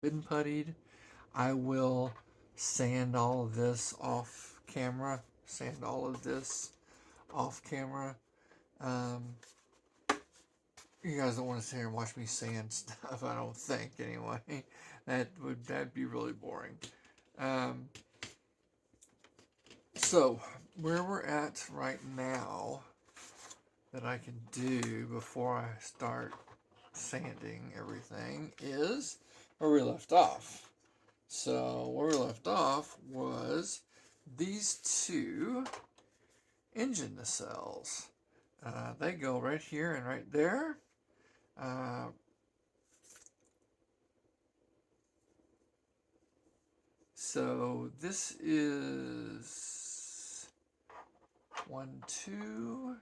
been puttied. I will sand all of this off camera. Sand all of this off camera. Um, you guys don't want to sit here and watch me sand stuff. I don't think anyway. That'd be really boring. Um, so where we're at right now that I can do before I start sanding everything is where we left off. So where we left off was these two engine nacelles. They go right here and right there. So this is 1, 2.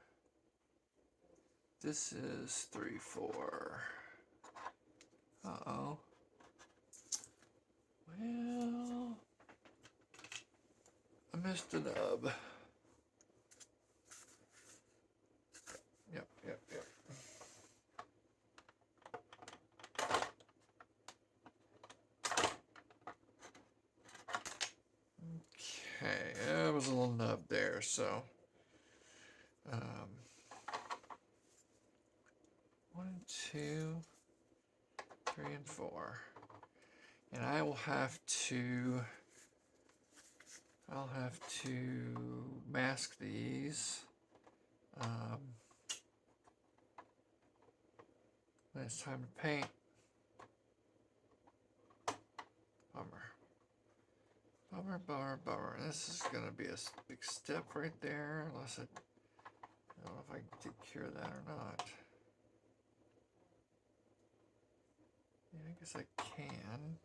This is 3, 4. Uh-oh. Well, I missed a nub. Yep. Okay, there was a little nub there, so 1, 2, 3, and 4. And I'll have to mask these when it's time to paint. Bummer. This is gonna be a big step right there, unless I don't know if I can take care of that or not. Yeah, I guess I can.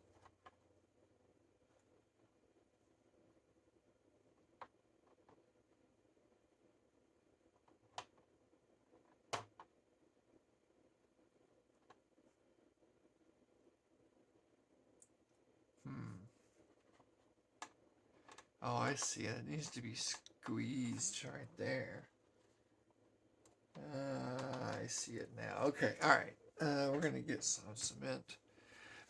Oh, I see it. It needs to be squeezed right there. I see it now. Okay, all right. We're gonna get some cement.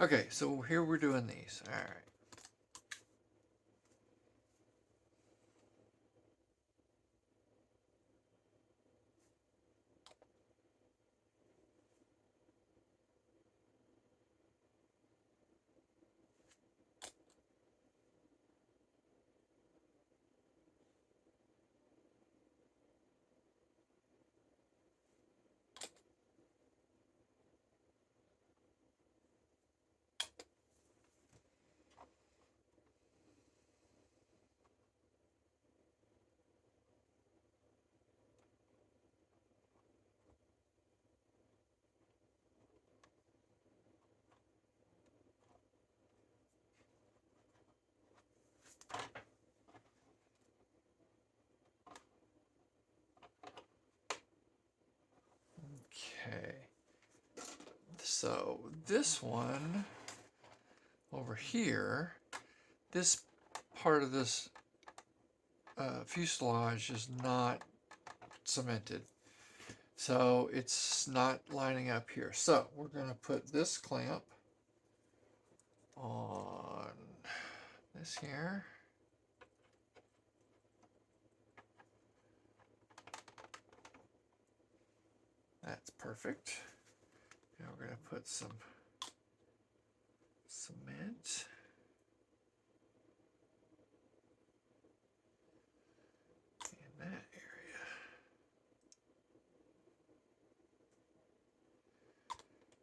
Okay, so here we're doing these. All right. Okay. So this one over here, this part of this fuselage is not cemented. So it's not lining up here. So we're going to put this clamp on this here. That's perfect. Now we're going to put some cement. In that area.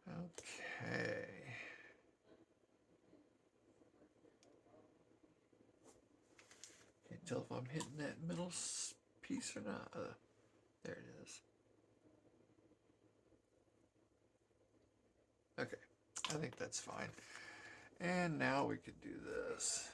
Okay. Can't tell if I'm hitting that middle piece or not. There it is. Okay, I think that's fine. And now we could do this.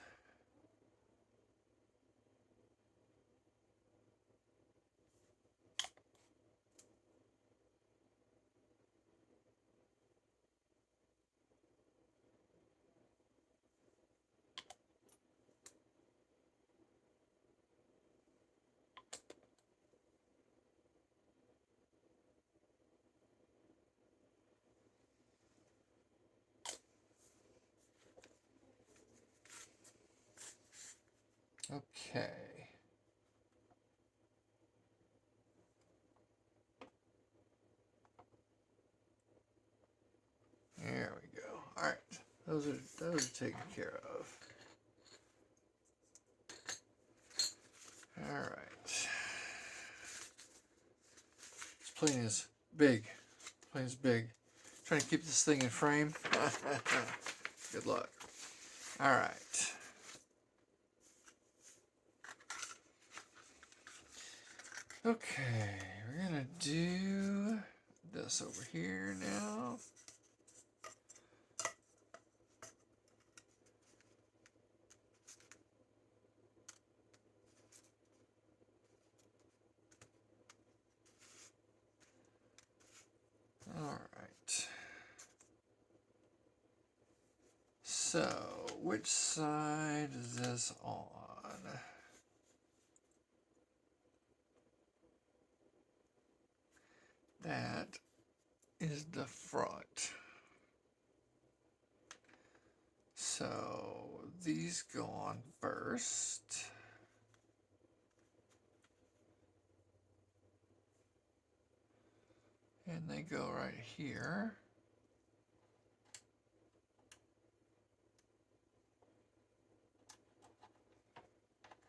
Okay. There we go. All right. Those are taken care of. All right. This plane is big. Plane's big. Trying to keep this thing in frame. Good luck. All right. Okay, we're gonna do this over here now. All right. So, which side is this on? That is the front. So, these go on first. And they go right here.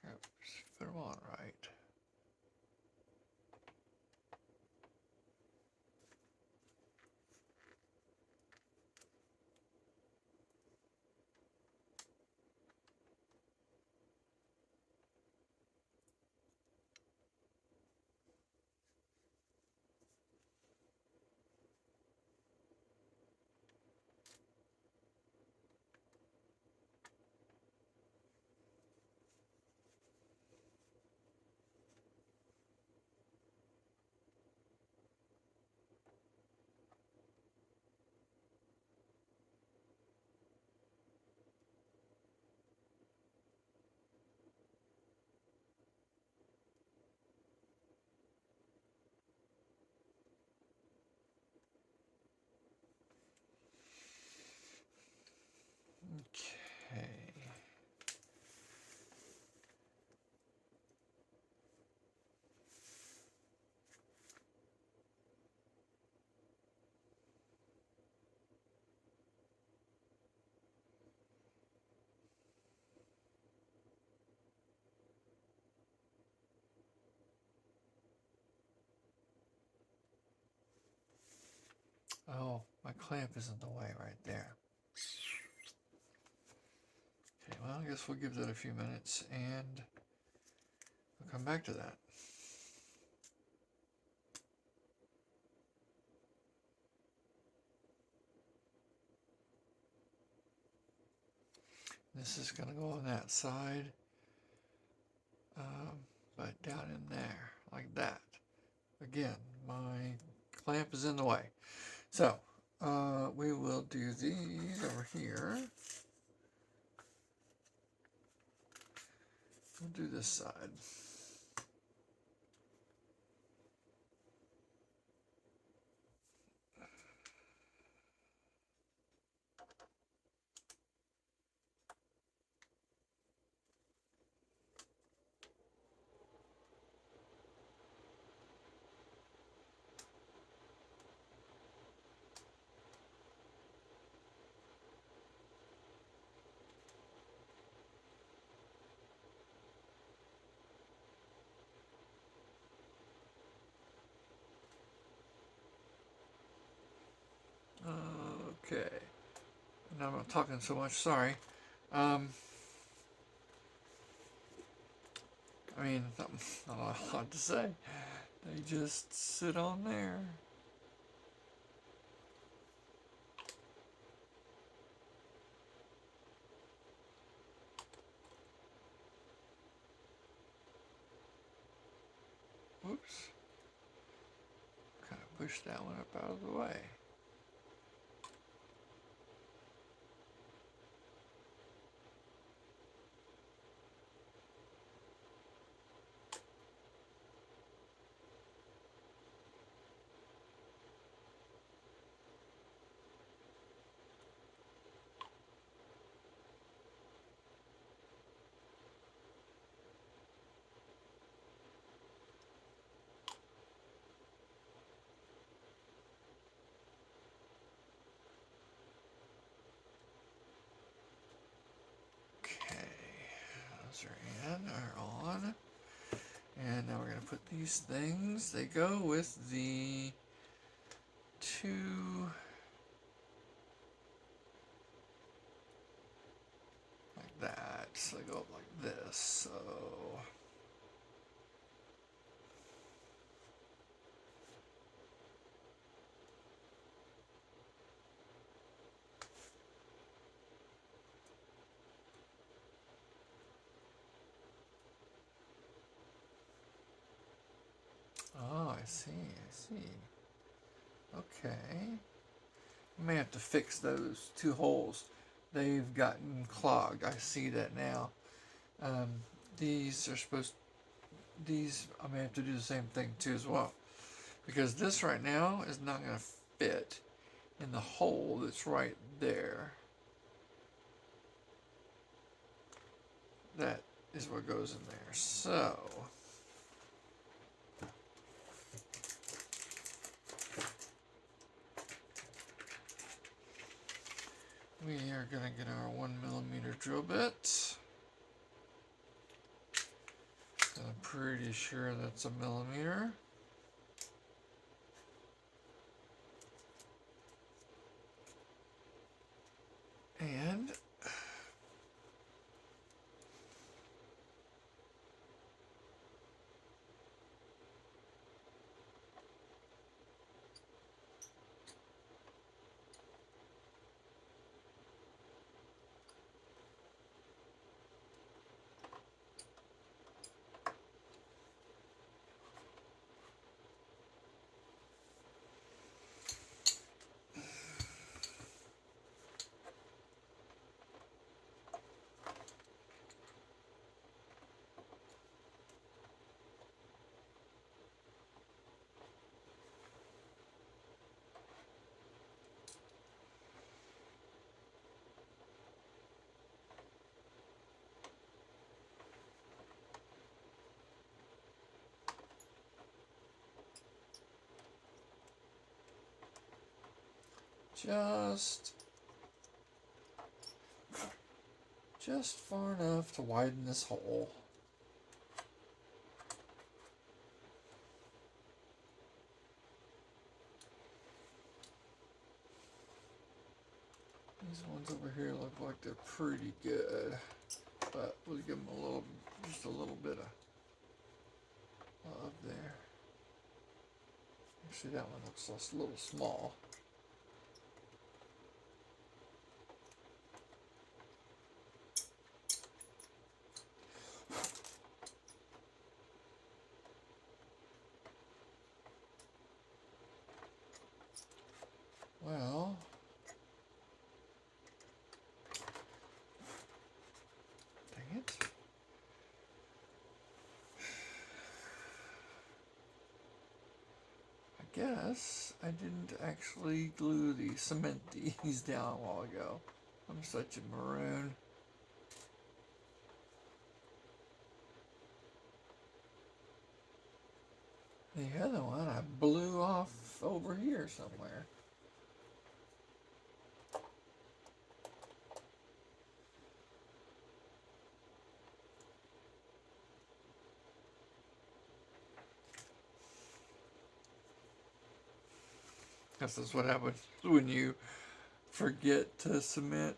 Oops, put them on right. Okay. Oh, my clamp is in the way right there. Okay, well, I guess we'll give that a few minutes and we'll come back to that. This is going to go on that side, but down in there, like that. Again, my clamp is in the way. So, we will do these over here. We'll do this side. Okay. And I'm not talking so much, sorry. I mean, not a lot to say. They just sit on there. Whoops. Kind of push that one up out of the way. are on. And now we're going to put these things. They go with the two, like that. So they go up like this. So oh, I see, I see. Okay. I may have to fix those two holes. They've gotten clogged. I see that now. Um, these are supposed, these, I may have to do the same thing too as well. Because this right now is not going to fit in the hole that's right there. That is what goes in there. So we are going to get our 1mm drill bit. I'm pretty sure that's a millimeter. And just far enough to widen this hole. These ones over here look like they're pretty good, but we'll give them a little, just a little bit of love there. Actually, that one looks just a little small. Well, dang it. I guess I didn't actually glue the cement these down a while ago. I'm such a maroon. The other one I blew off over here somewhere. This is what happens when you forget to cement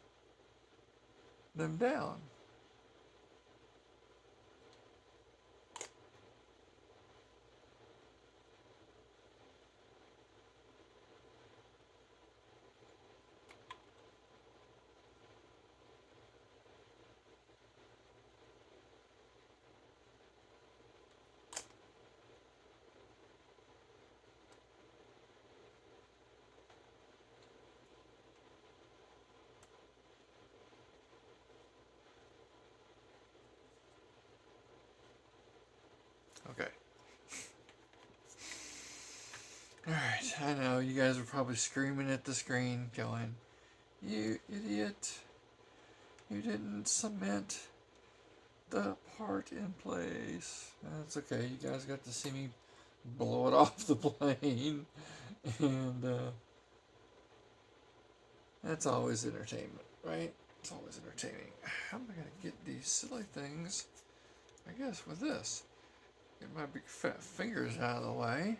them down. Okay. Alright, I know you guys are probably screaming at the screen going, "You idiot, you didn't cement the part in place." That's okay, you guys got to see me blow it off the plane, and that's always entertainment, right? It's always entertaining. How am I going to get these silly things I guess with this. Get my big fat fingers out of the way.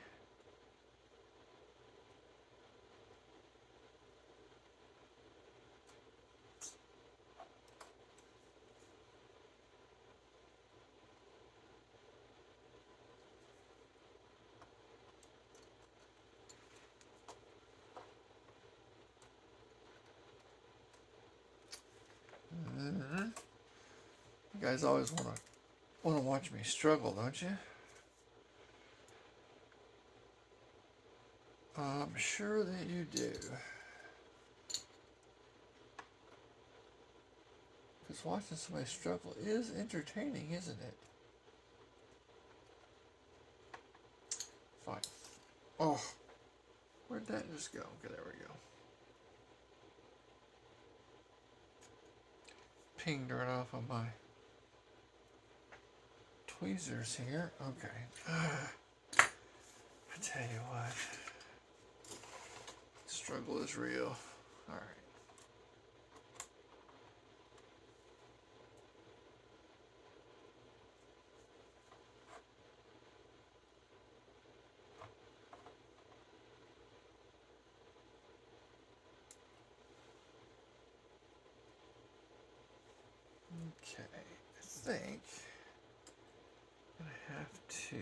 You guys always want to watch me struggle, don't you? I'm sure that you do. Because watching somebody struggle is entertaining, isn't it? Fine. Oh, where'd that just go? Okay, there we go. Pinged right off of my tweezers here. Okay. I tell you what. Struggle is real. Alright. Okay. I think I have to.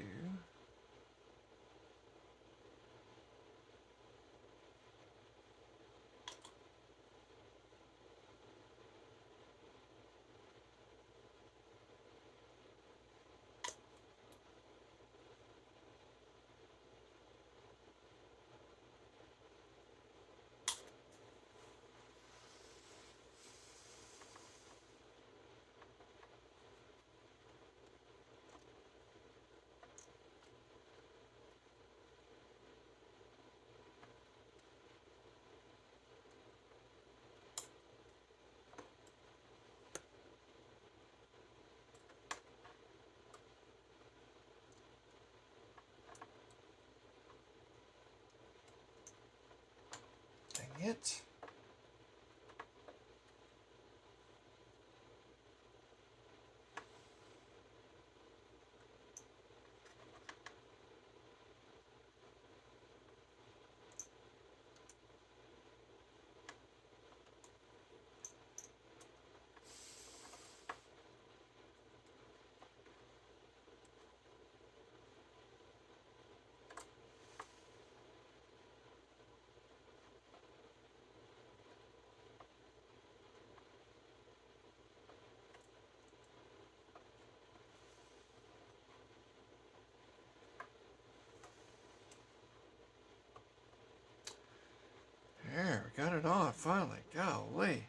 Dang it. There, we got it off finally. Golly.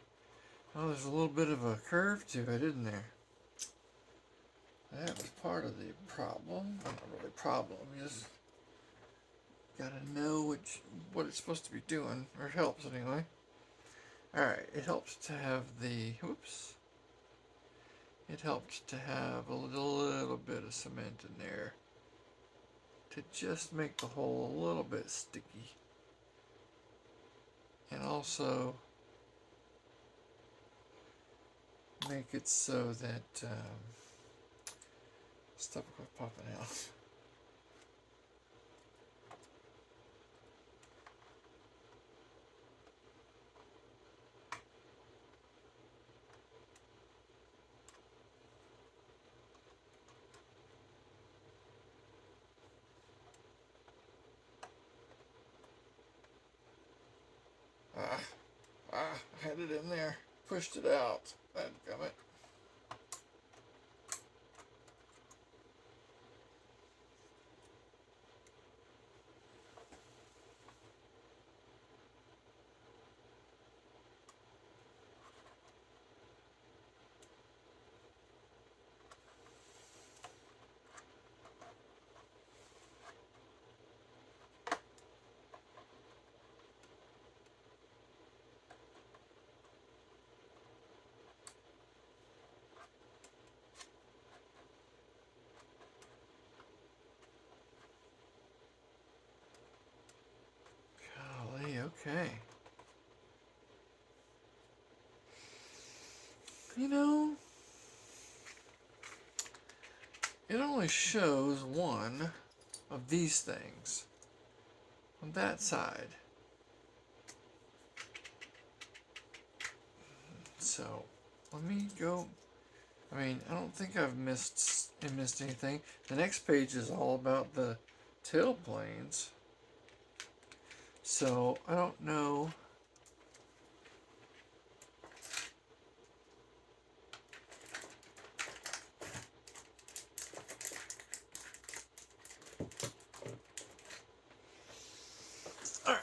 Oh, there's a little bit of a curve to it, isn't there? That was part of the problem. Well, not really problem. You just gotta know what it's supposed to be doing, or it helps anyway. Alright, it helps to have the, whoops. It helps to have a little bit of cement in there to just make the hole a little bit sticky. And also make it so that stuff will quit popping out. I had it in there. Pushed it out. Dadgummit. Golly, okay. You know, it only shows one of these things on that side. So let me go. I mean, I don't think I've missed anything. The next page is all about the tail planes. So I don't know. All right.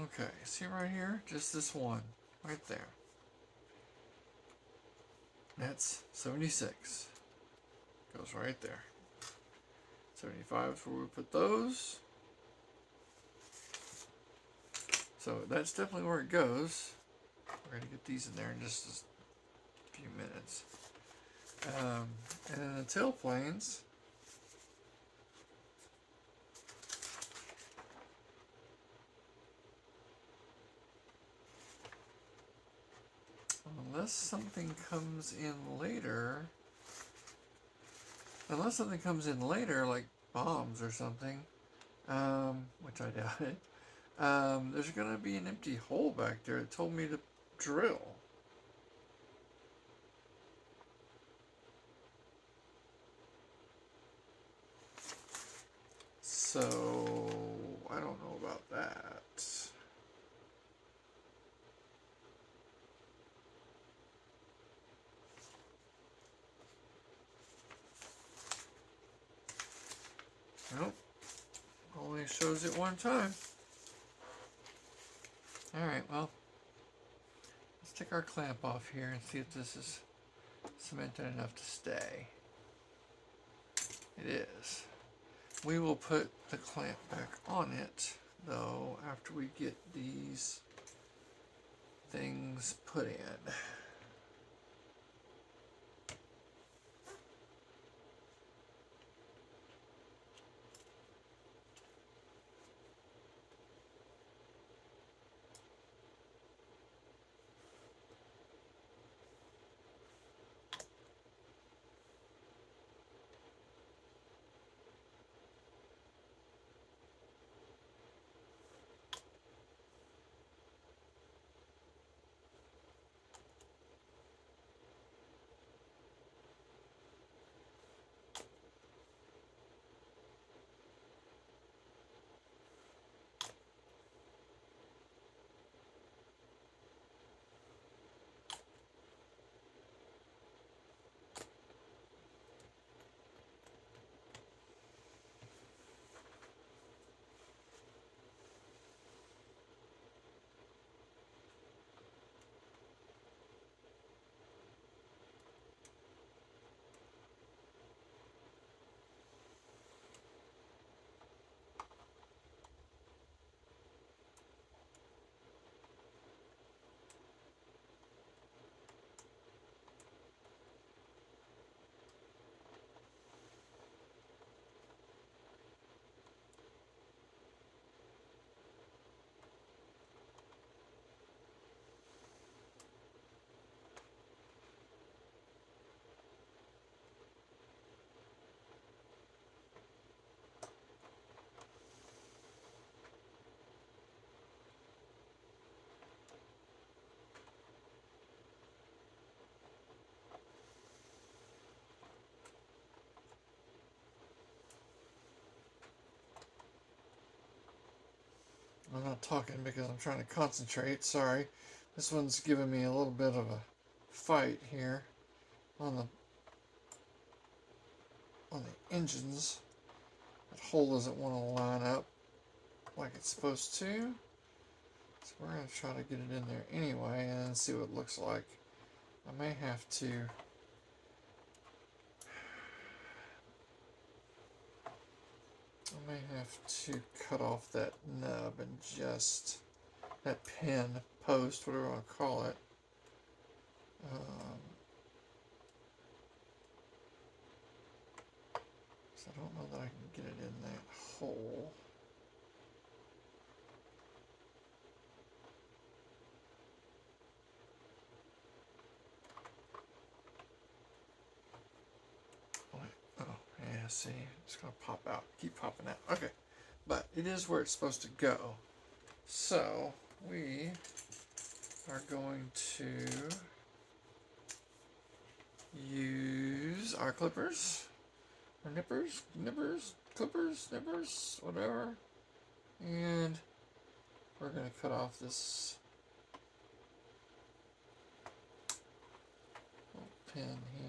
Okay, see right here? Just this one. Right there. That's 76. Goes right there. 75 is where we put those. So that's definitely where it goes. We're going to get these in there in just a few minutes. And then the tail planes. Unless something comes in later, like bombs or something, which I doubt it, there's going to be an empty hole back there. It told me to drill. So, I don't know about that. Nope. Only shows it one time. Alright, well, let's take our clamp off here and see if this is cemented enough to stay. It is. We will put the clamp back on it, though, after we get these things put in. I'm not talking because I'm trying to concentrate, sorry. This one's giving me a little bit of a fight here on the engines. That hole doesn't want to line up like it's supposed to. So we're going to try to get it in there anyway and see what it looks like. I may have to cut off that nub and just that pin, post, whatever you want to call it. I don't know that I can get it in that hole. Oh, yeah, see, it's gonna pop out, keep popping out. Okay, but it is where it's supposed to go. So we are going to use our clippers, or nippers, clippers, nippers, whatever, and we're gonna cut off this little pin here.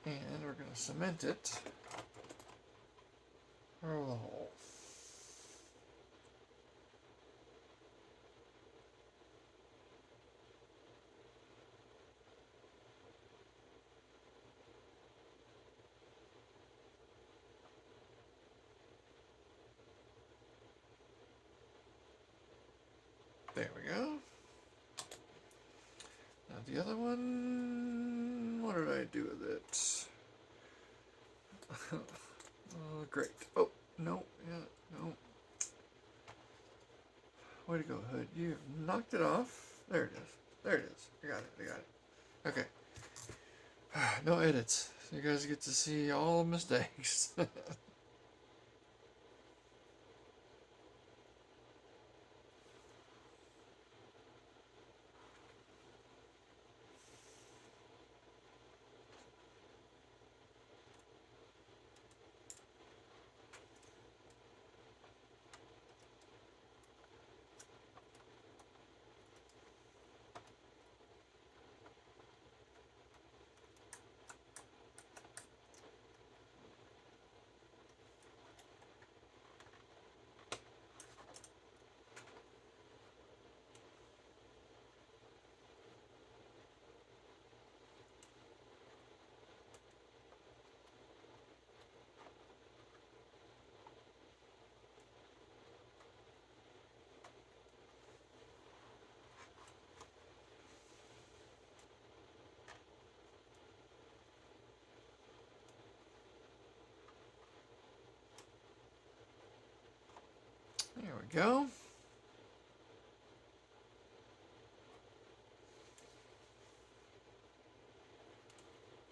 And we're going to cement it over the hole. There we go. Now the other one, what did I do with it? Oh, great. Oh, no, yeah, no. Way to go, Hood. You knocked it off. There it is. There it is. I got it. I got it. Okay. No edits. So you guys get to see all the mistakes. There we go.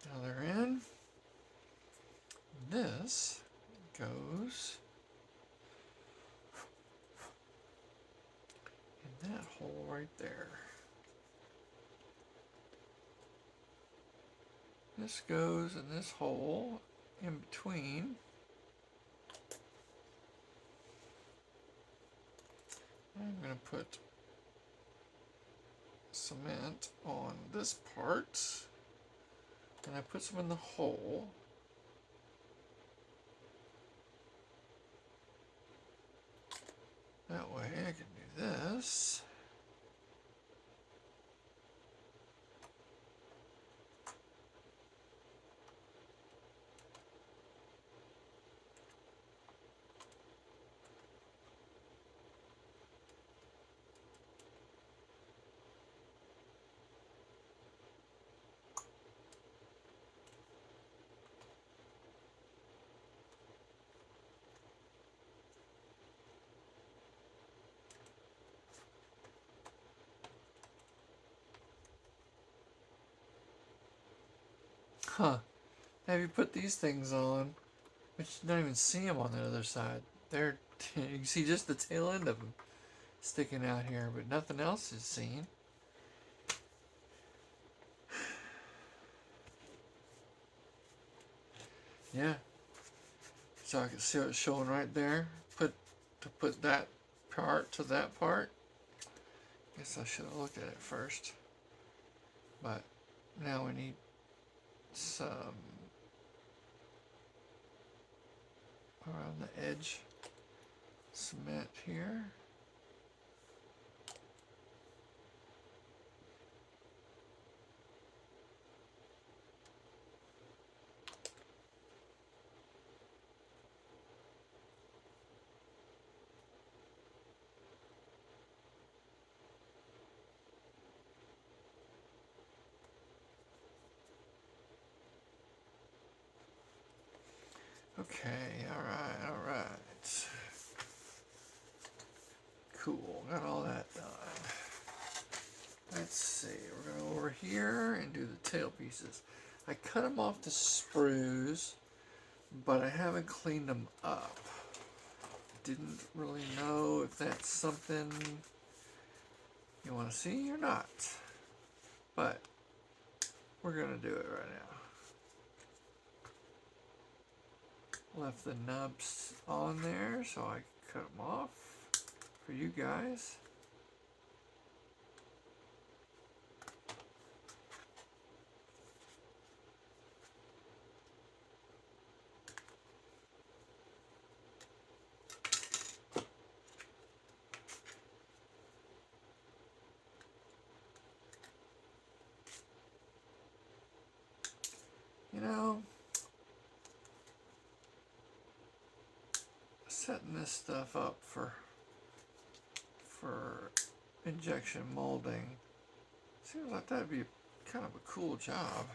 Now they're in. This goes in that hole right there. This goes in this hole in between. I'm going to put cement on this part, and I put some in the hole. That way I can do this. Huh. Have you put these things on, but you don't even see them on the other side. They're, you can see just the tail end of them sticking out here, but nothing else is seen. Yeah. So I can see what's showing right there. Put that part to that part. Guess I should have looked at it first. But now we need some around the edge cement here. Okay, all right. Cool, got all that done. Let's see, we're going to go over here and do the tail pieces. I cut them off the sprues, but I haven't cleaned them up. Didn't really know if that's something you want to see or not, but we're going to do it right now. Left the nubs on there so I can cut them off for you guys. You know, setting this stuff up for injection molding seems like that'd be kind of a cool job.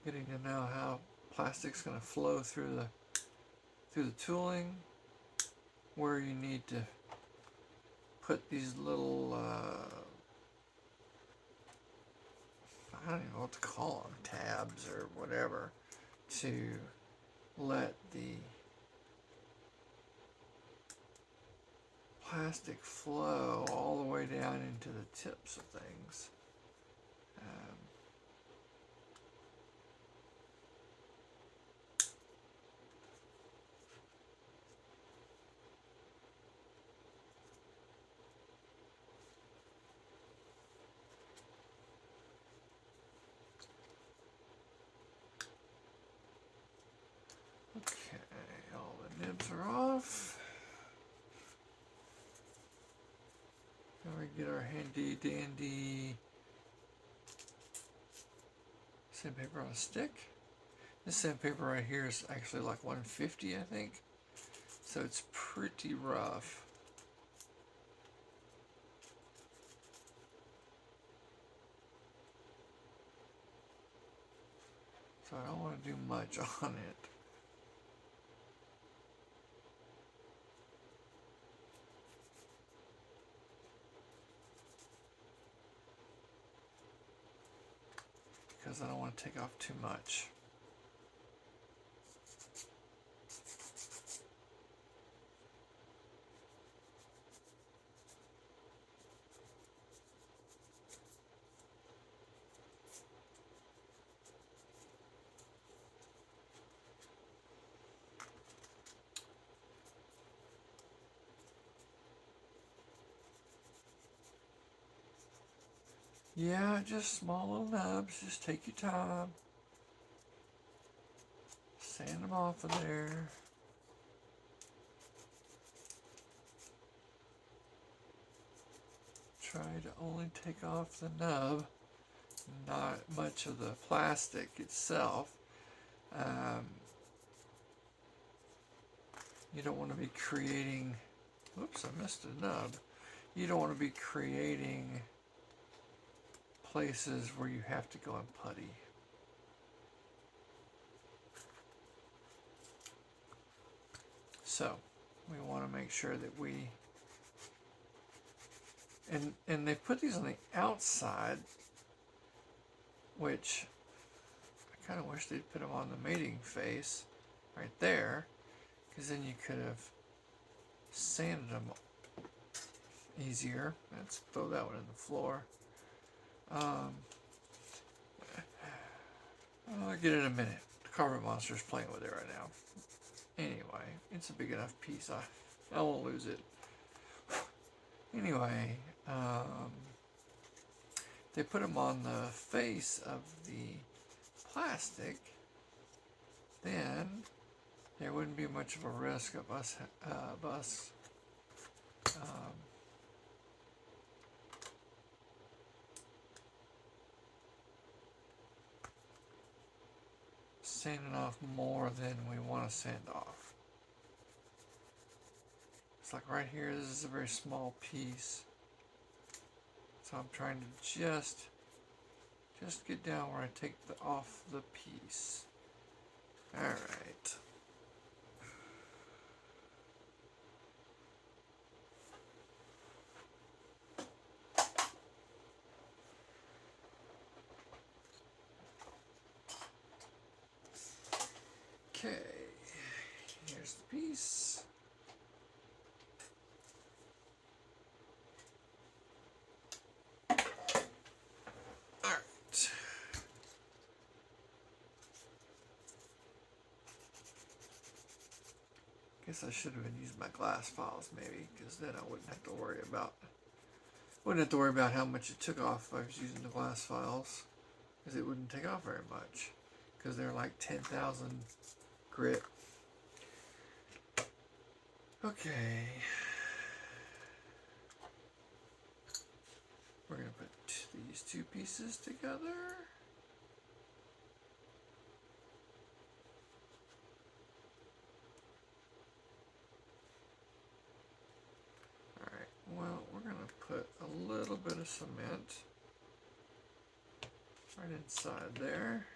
Getting to know how plastic's going to flow through the tooling, where you need to put these little I don't even know what to call them, tabs or whatever, to let the plastic flow all the way down into the tips of things. Okay, all the nibs are off. Now we get our handy dandy sandpaper on a stick. This sandpaper right here is actually like 150, I think. So it's pretty rough. So I don't want to do much on it. Because I don't want to take off too much. Yeah, just small little nubs. Just take your time. Sand them off of there. Try to only take off the nub, not much of the plastic itself. You don't want to be creating, oops, I missed a nub. You don't want to be creating places where you have to go and putty. So we want to make sure that we, and they put these on the outside, which I kind of wish they'd put them on the mating face right there, because then you could have sanded them easier. Let's throw that one in the floor. I'll get it in a minute. The carpet monster's playing with it right now. Anyway, it's a big enough piece. I won't lose it. Anyway, they put them on the face of the plastic, then there wouldn't be much of a risk of us sanding off more than we want to sand off. It's like right here, this is a very small piece. So I'm trying to just get down where I take off the piece. All right. Okay, here's the piece. All right. Guess I should have been using my glass files maybe, because then I wouldn't have to worry about how much it took off if I was using the glass files, because it wouldn't take off very much, because they're like 10,000 grit. Okay. We're going to put these two pieces together. Alright, well, we're going to put a little bit of cement right inside there.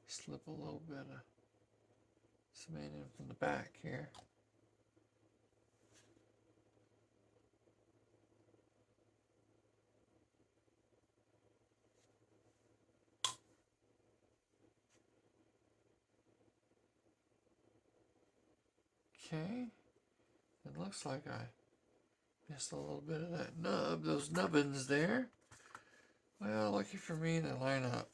Slip a little bit of cement in from the back here. Okay, it looks like I missed a little bit of that nub, those nubbins there. Well, lucky for me, they line up.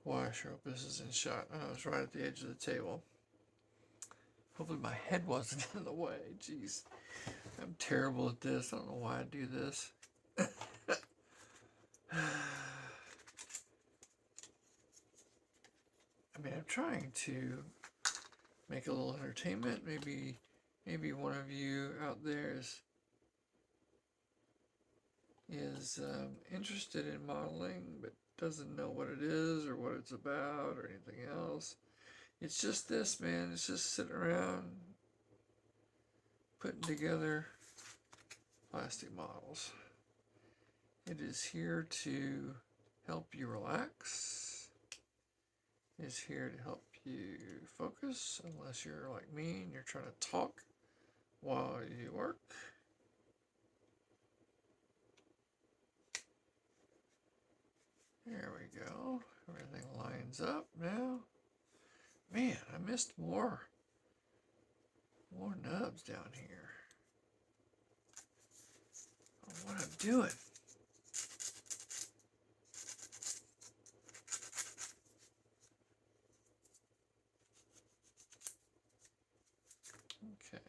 Boy, I sure hope this is in shot. Oh, it's right at the edge of the table. Hopefully my head wasn't in the way. Jeez, I'm terrible at this. I don't know why I do this. I mean, I'm trying to make a little entertainment. Maybe one of you out there is interested in modeling, but doesn't know what it is or what it's about or anything else. It's just this, man. It's just sitting around putting together plastic models. It is here to help you relax. It is here to help you focus, unless you're like me and you're trying to talk while you work. There we go. Everything lines up now. Man, I missed more nubs down here. I don't know what I'm doing. Okay.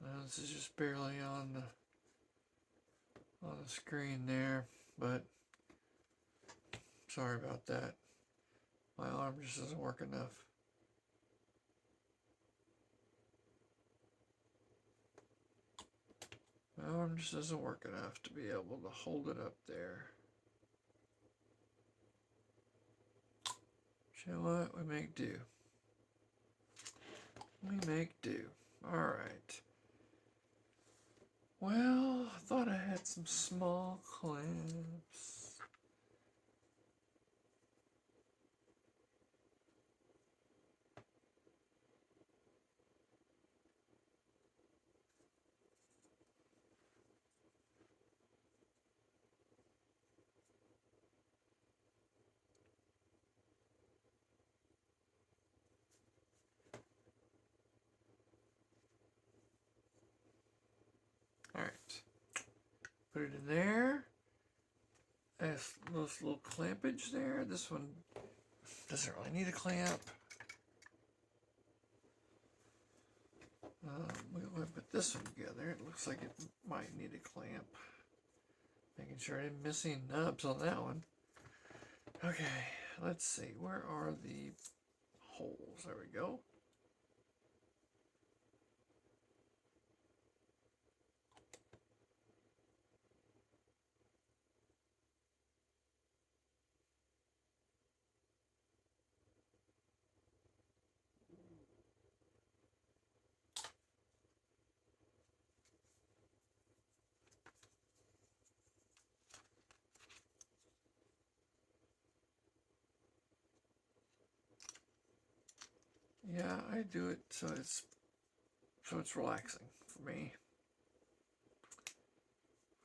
This is just barely on the screen there, but sorry about that. My arm just doesn't work enough. My arm just doesn't work enough to be able to hold it up there. You know what? We make do. We make do. Alright. Well, I thought I had some small clamps. Alright. Put it in there. There's those little clampage there. This one doesn't really need a clamp. We'll put this one together. It looks like it might need a clamp. Making sure I didn't miss any nubs on that one. Okay, let's see. Where are the holes? There we go. Yeah, I do it so it's relaxing for me.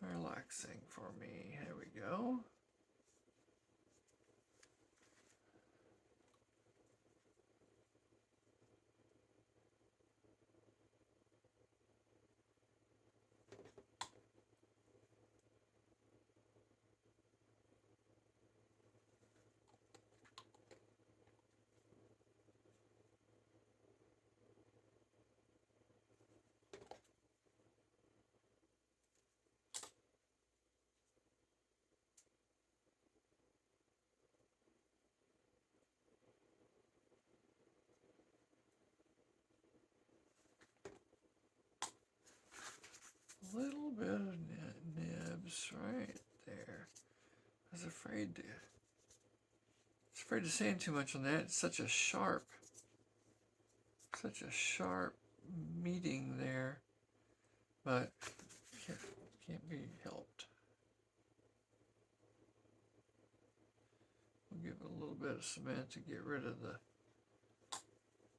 Relaxing for me. There we go. A little bit of nibs right there. I was afraid to sand too much on that. It's such a sharp meeting there, but can't be helped. We'll give it a little bit of cement to get rid of the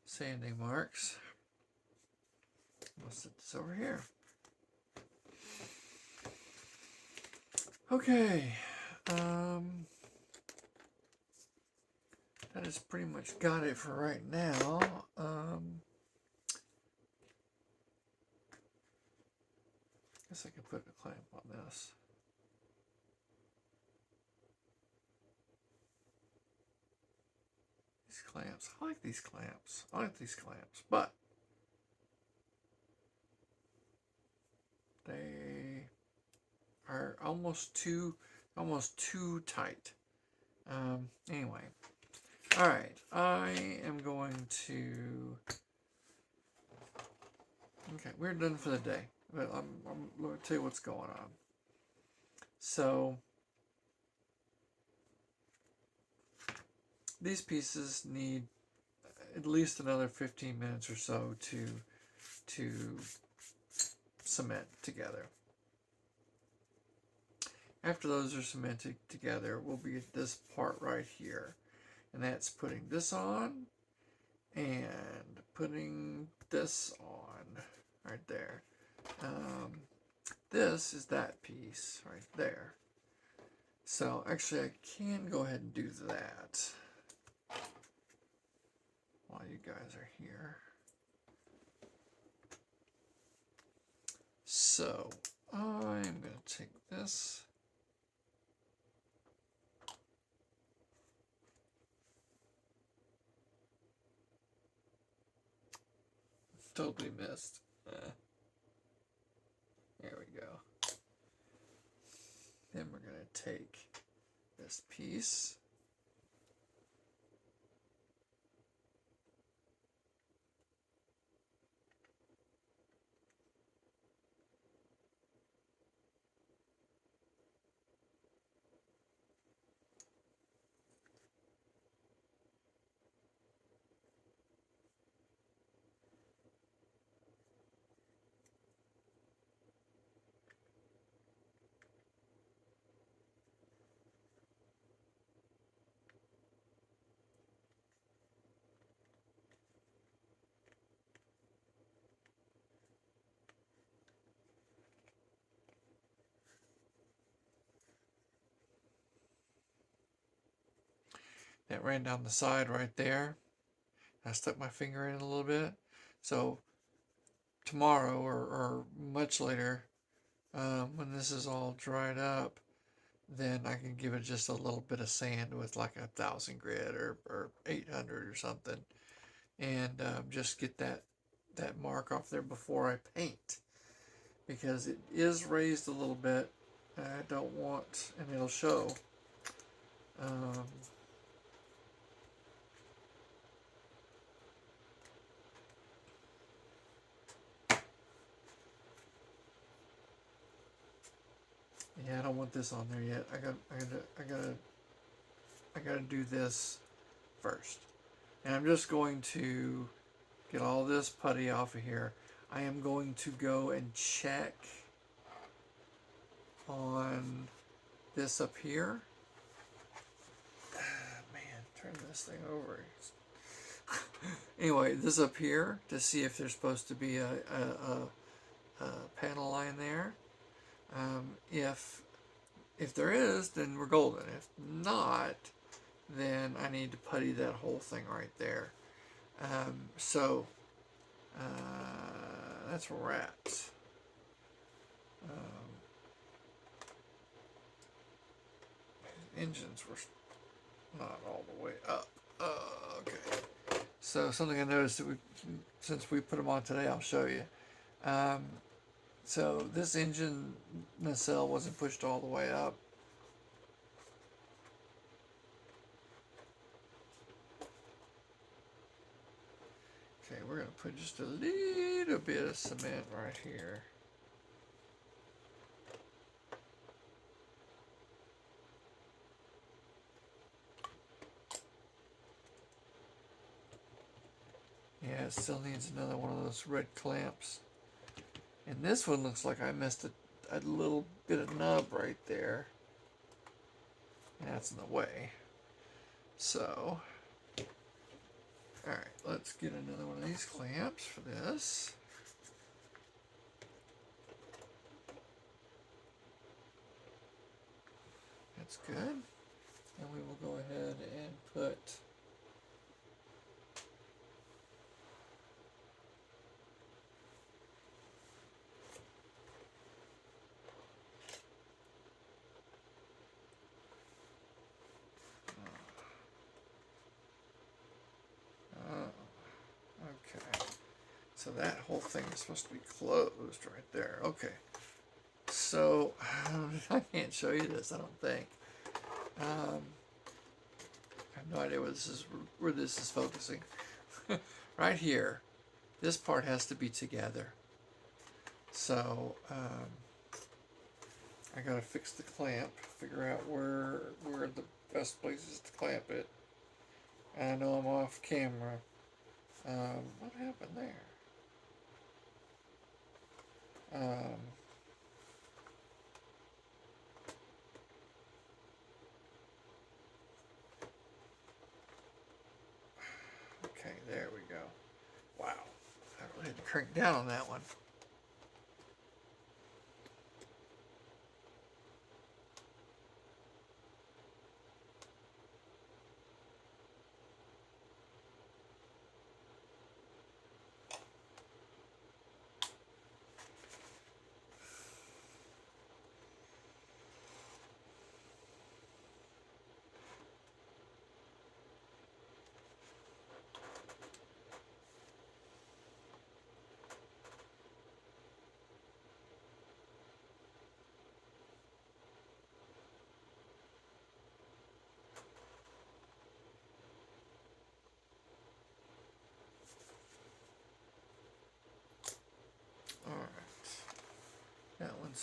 sanding marks. I'll set this over here. Okay, that has pretty much got it for right now. Guess I could put a clamp on this. These clamps, I like these clamps, but they are almost too tight. Anyway, all right, I am going to. Okay, we're done for the day. But I'm going to tell you what's going on. So these pieces need at least another 15 minutes or so to cement together. After those are cemented together, we'll be at this part right here. And that's putting this on and putting this on right there. This is that piece right there. So actually I can go ahead and do that while you guys are here. So I'm going to take this. Totally missed. There we go. Then we're going to take this piece. That ran down the side right there. I stuck my finger in a little bit. So tomorrow or much later, when this is all dried up, then I can give it just a little bit of sand with like 1,000 grit or 800 or something, and just get that mark off there before I paint, because it is raised a little bit. And I don't want, and it'll show. Yeah, I don't want this on there yet. I gotta do this first. And I'm just going to get all this putty off of here. I am going to go and check on this up here. Man, turn this thing over. Anyway, this up here to see if there's supposed to be a panel line there. If there is, then we're golden. If not, then I need to putty that whole thing right there. So that's where we're at. Engines were not all the way up. Okay. So something I noticed that since we put them on today, I'll show you. So this engine nacelle wasn't pushed all the way up. Okay, we're going to put just a little bit of cement right here. Yeah, it still needs another one of those red clamps. And this one looks like I missed a little bit of nub right there. And that's in the way. So, alright, let's get another one of these clamps for this. That's good. And we will go ahead and put okay. So that whole thing is supposed to be closed right there. Okay. So I can't show you this, I don't think. I have no idea where this is focusing. Right here, this part has to be together. So I gotta fix the clamp, figure out where the best places to clamp it. I know I'm off camera. What happened there? Okay, there we go. Wow, I really had to crank down on that one.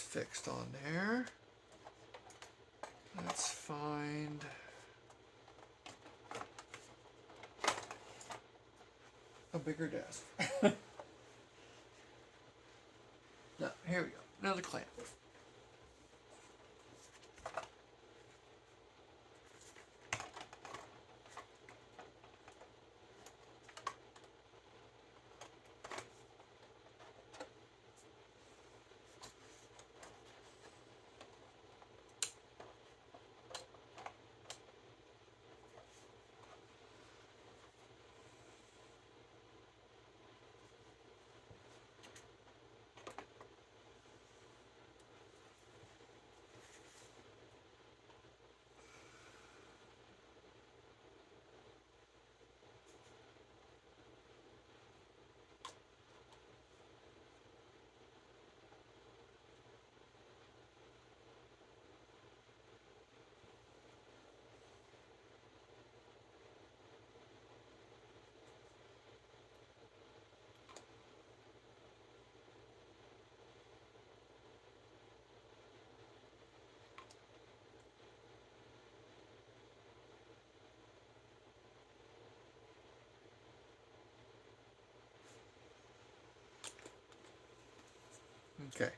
is fixed on there. Let's find a bigger desk. No, here we go. Another clamp. Okay.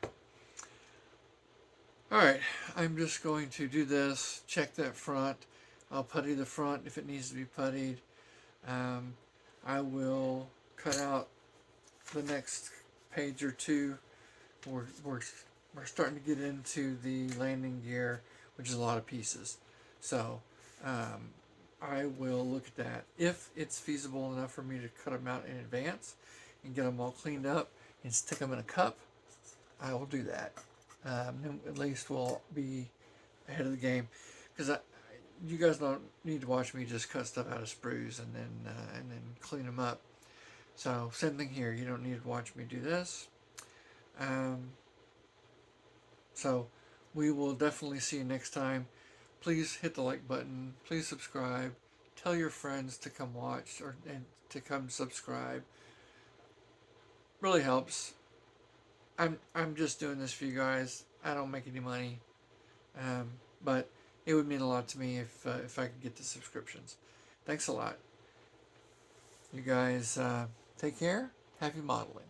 Alright, I'm just going to do this, check that front. I'll putty the front if it needs to be puttied. I will cut out the next page or two. We're starting to get into the landing gear, which is a lot of pieces. So I will look at that. If it's feasible enough for me to cut them out in advance and get them all cleaned up and stick them in a cup, I will do that. At least we'll be ahead of the game, because you guys don't need to watch me just cut stuff out of sprues and then clean them up. So same thing here. You don't need to watch me do this. So we will definitely see you next time. Please hit the like button. Please subscribe. Tell your friends to come watch and to come subscribe. Really helps. I'm just doing this for you guys. I don't make any money, but it would mean a lot to me if I could get the subscriptions. Thanks a lot. You guys take care. Happy modeling.